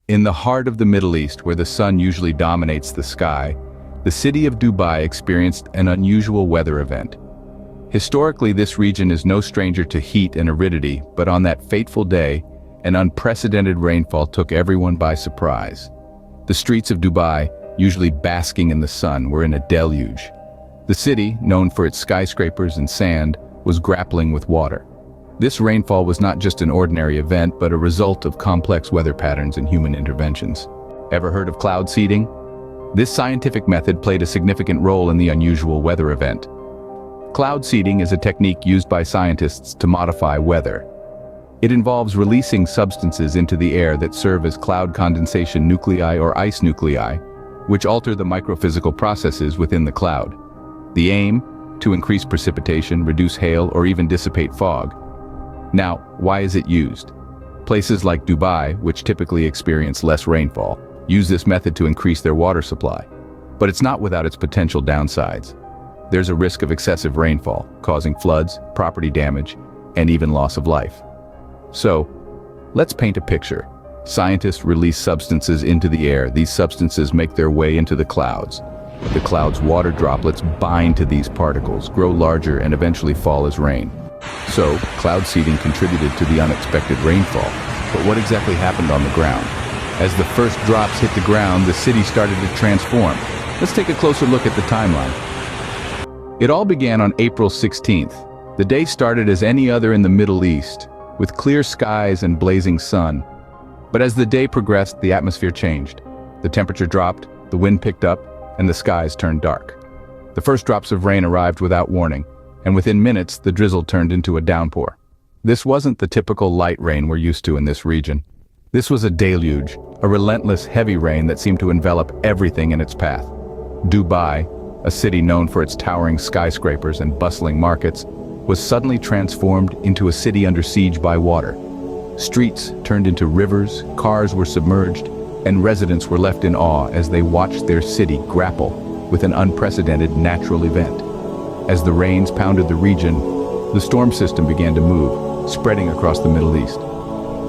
In the heart of the Middle East, where the sun usually dominates the sky, the city of Dubai experienced an unusual weather event. Historically, this region is no stranger to heat and aridity, but on that fateful day, an unprecedented rainfall took everyone by surprise. The streets of Dubai, usually basking in the sun, were in a deluge. The city, known for its skyscrapers and sand, was grappling with water. This rainfall was not just an ordinary event, but a result of complex weather patterns and human interventions. Ever heard of cloud seeding? This scientific method played a significant role in the unusual weather event. Cloud seeding is a technique used by scientists to modify weather. It involves releasing substances into the air that serve as cloud condensation nuclei or ice nuclei, which alter the microphysical processes within the cloud. The aim? To increase precipitation, reduce hail, or even dissipate fog. Now, why is it used? Places like Dubai, which typically experience less rainfall, use this method to increase their water supply. But it's not without its potential downsides. There's a risk of excessive rainfall, causing floods, property damage, and even loss of life. So, let's paint a picture. Scientists release substances into the air. These substances make their way into the clouds. The cloud's water droplets bind to these particles, grow larger, and eventually fall as rain. So, cloud seeding contributed to the unexpected rainfall. But what exactly happened on the ground? As the first drops hit the ground, the city started to transform. Let's take a closer look at the timeline. It all began on April 16th. The day started as any other in the Middle East, with clear skies and blazing sun. But as the day progressed, the atmosphere changed. The temperature dropped, the wind picked up, and the skies turned dark. The first drops of rain arrived without warning, and within minutes, the drizzle turned into a downpour. This wasn't the typical light rain we're used to in this region. This was a deluge, a relentless, heavy rain that seemed to envelop everything in its path. Dubai, a city known for its towering skyscrapers and bustling markets, was suddenly transformed into a city under siege by water. Streets turned into rivers, cars were submerged, and residents were left in awe as they watched their city grapple with an unprecedented natural event. As the rains pounded the region, the storm system began to move, spreading across the Middle East.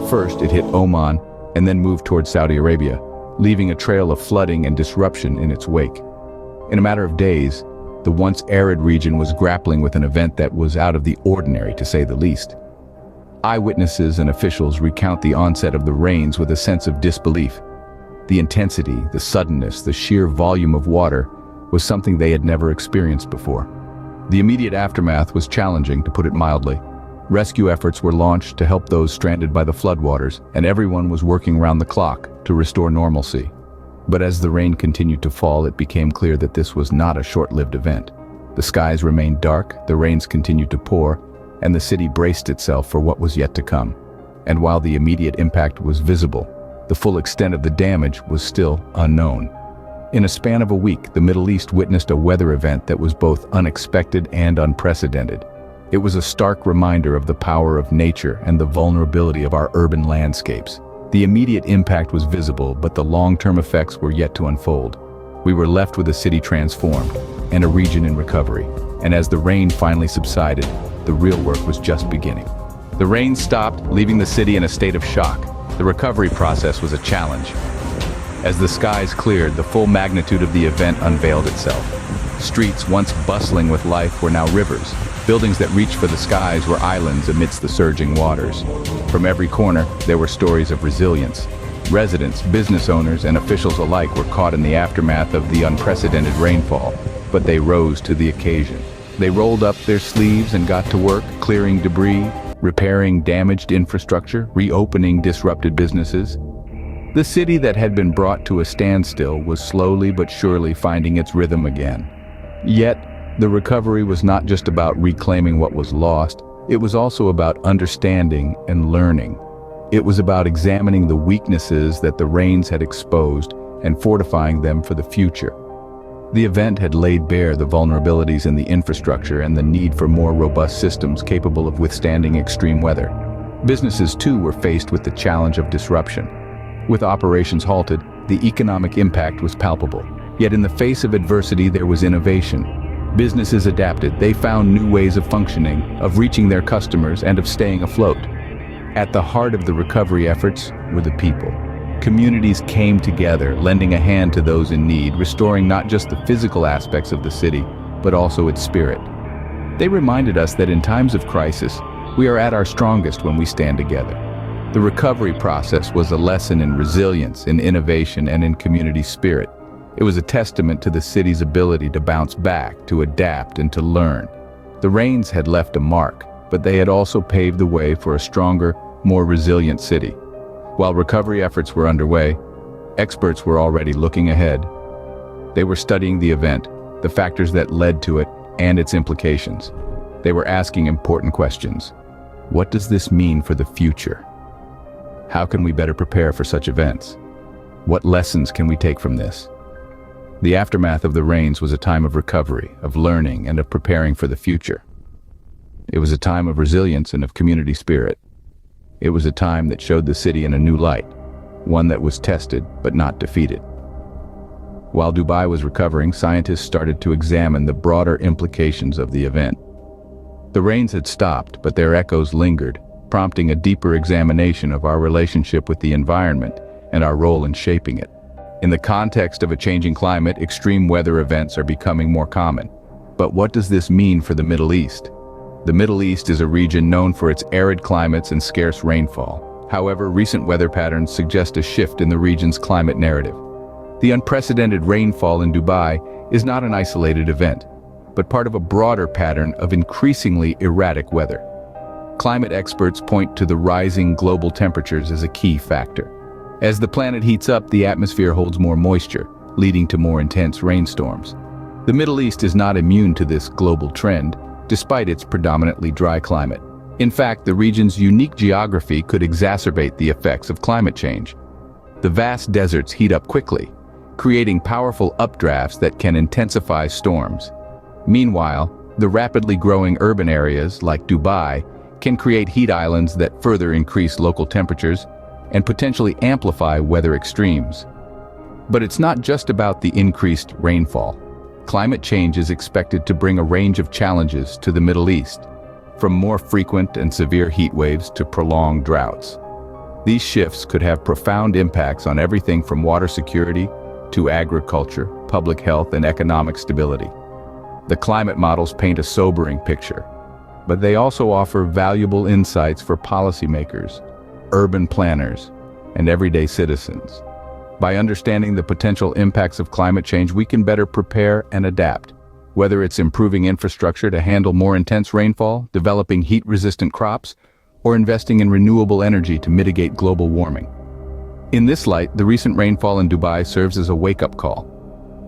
First, it hit Oman and then moved towards Saudi Arabia, leaving a trail of flooding and disruption in its wake. In a matter of days, the once arid region was grappling with an event that was out of the ordinary, to say the least. Eyewitnesses and officials recount the onset of the rains with a sense of disbelief. The intensity, the suddenness, the sheer volume of water was something they had never experienced before. The immediate aftermath was challenging, to put it mildly. Rescue efforts were launched to help those stranded by the floodwaters, and everyone was working round the clock to restore normalcy. But as the rain continued to fall, it became clear that this was not a short-lived event. The skies remained dark, the rains continued to pour, and the city braced itself for what was yet to come. And while the immediate impact was visible, the full extent of the damage was still unknown. In a span of a week, the Middle East witnessed a weather event that was both unexpected and unprecedented. It was a stark reminder of the power of nature and the vulnerability of our urban landscapes. The immediate impact was visible, but the long-term effects were yet to unfold. We were left with a city transformed and a region in recovery. And as the rain finally subsided, the real work was just beginning. The rain stopped, leaving the city in a state of shock. The recovery process was a challenge. As the skies cleared, the full magnitude of the event unveiled itself. Streets once bustling with life were now rivers. Buildings that reached for the skies were islands amidst the surging waters. From every corner, there were stories of resilience. Residents, business owners, and officials alike were caught in the aftermath of the unprecedented rainfall, but they rose to the occasion. They rolled up their sleeves and got to work, clearing debris, repairing damaged infrastructure, reopening disrupted businesses. The city that had been brought to a standstill was slowly but surely finding its rhythm again. Yet, the recovery was not just about reclaiming what was lost, it was also about understanding and learning. It was about examining the weaknesses that the rains had exposed and fortifying them for the future. The event had laid bare the vulnerabilities in the infrastructure and the need for more robust systems capable of withstanding extreme weather. Businesses, too, were faced with the challenge of disruption. With operations halted, the economic impact was palpable. Yet in the face of adversity, there was innovation. Businesses adapted. They found new ways of functioning, of reaching their customers, and of staying afloat. At the heart of the recovery efforts were the people, Communities came together, lending a hand to those in need, restoring not just the physical aspects of the city, but also its spirit. They reminded us that in times of crisis, we are at our strongest when we stand together. The recovery process was a lesson in resilience, in innovation, and in community spirit. It was a testament to the city's ability to bounce back, to adapt, and to learn. The rains had left a mark, but they had also paved the way for a stronger, more resilient city. While recovery efforts were underway, experts were already looking ahead. They were studying the event, the factors that led to it, and its implications. They were asking important questions. What does this mean for the future? How can we better prepare for such events? What lessons can we take from this? The aftermath of the rains was a time of recovery, of learning, and of preparing for the future. It was a time of resilience and of community spirit. It was a time that showed the city in a new light, one that was tested but not defeated. While Dubai was recovering, scientists started to examine the broader implications of the event. The rains had stopped, but their echoes lingered, prompting a deeper examination of our relationship with the environment and our role in shaping it. In the context of a changing climate, extreme weather events are becoming more common. But what does this mean for the Middle East? The Middle East is a region known for its arid climates and scarce rainfall. However, recent weather patterns suggest a shift in the region's climate narrative. The unprecedented rainfall in Dubai is not an isolated event, but part of a broader pattern of increasingly erratic weather. Climate experts point to the rising global temperatures as a key factor. As the planet heats up, the atmosphere holds more moisture, leading to more intense rainstorms. The Middle East is not immune to this global trend, despite its predominantly dry climate. In fact, the region's unique geography could exacerbate the effects of climate change. The vast deserts heat up quickly, creating powerful updrafts that can intensify storms. Meanwhile, the rapidly growing urban areas, like Dubai, can create heat islands that further increase local temperatures and potentially amplify weather extremes. But it's not just about the increased rainfall. Climate change is expected to bring a range of challenges to the Middle East, from more frequent and severe heat waves to prolonged droughts. These shifts could have profound impacts on everything from water security to agriculture, public health, and economic stability. The climate models paint a sobering picture, but they also offer valuable insights for policymakers, urban planners, and everyday citizens. By understanding the potential impacts of climate change, we can better prepare and adapt, whether it's improving infrastructure to handle more intense rainfall, developing heat-resistant crops, or investing in renewable energy to mitigate global warming. In this light, the recent rainfall in Dubai serves as a wake-up call.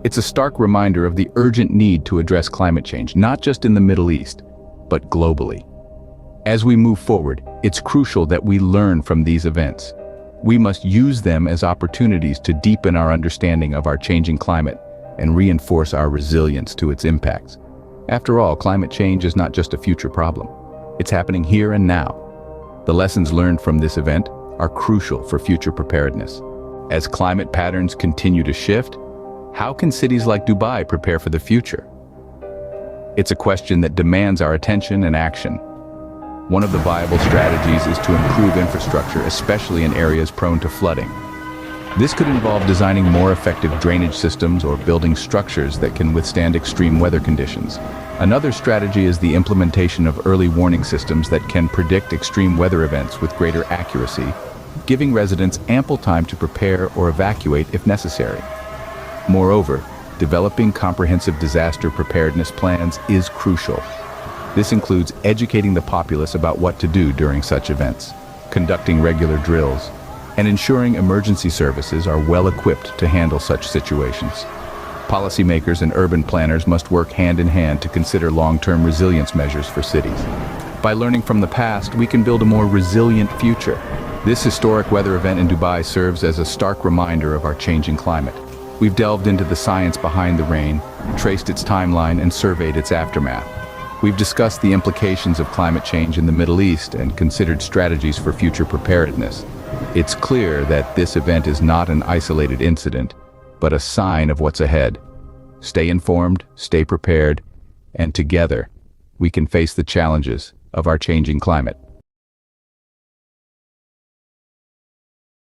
It's a stark reminder of the urgent need to address climate change, not just in the Middle East, but globally. As we move forward, it's crucial that we learn from these events. We must use them as opportunities to deepen our understanding of our changing climate and reinforce our resilience to its impacts. After all, climate change is not just a future problem. It's happening here and now. The lessons learned from this event are crucial for future preparedness. As climate patterns continue to shift, how can cities like Dubai prepare for the future? It's a question that demands our attention and action. One of the viable strategies is to improve infrastructure, especially in areas prone to flooding. This could involve designing more effective drainage systems or building structures that can withstand extreme weather conditions. Another strategy is the implementation of early warning systems that can predict extreme weather events with greater accuracy, giving residents ample time to prepare or evacuate if necessary. Moreover, developing comprehensive disaster preparedness plans is crucial. This includes educating the populace about what to do during such events, conducting regular drills, and ensuring emergency services are well equipped to handle such situations. Policymakers and urban planners must work hand in hand to consider long-term resilience measures for cities. By learning from the past, we can build a more resilient future. This historic weather event in Dubai serves as a stark reminder of our changing climate. We've delved into the science behind the rain, traced its timeline, and surveyed its aftermath. We've discussed the implications of climate change in the Middle East and considered strategies for future preparedness. It's clear that this event is not an isolated incident, but a sign of what's ahead. Stay informed, stay prepared, and together, we can face the challenges of our changing climate.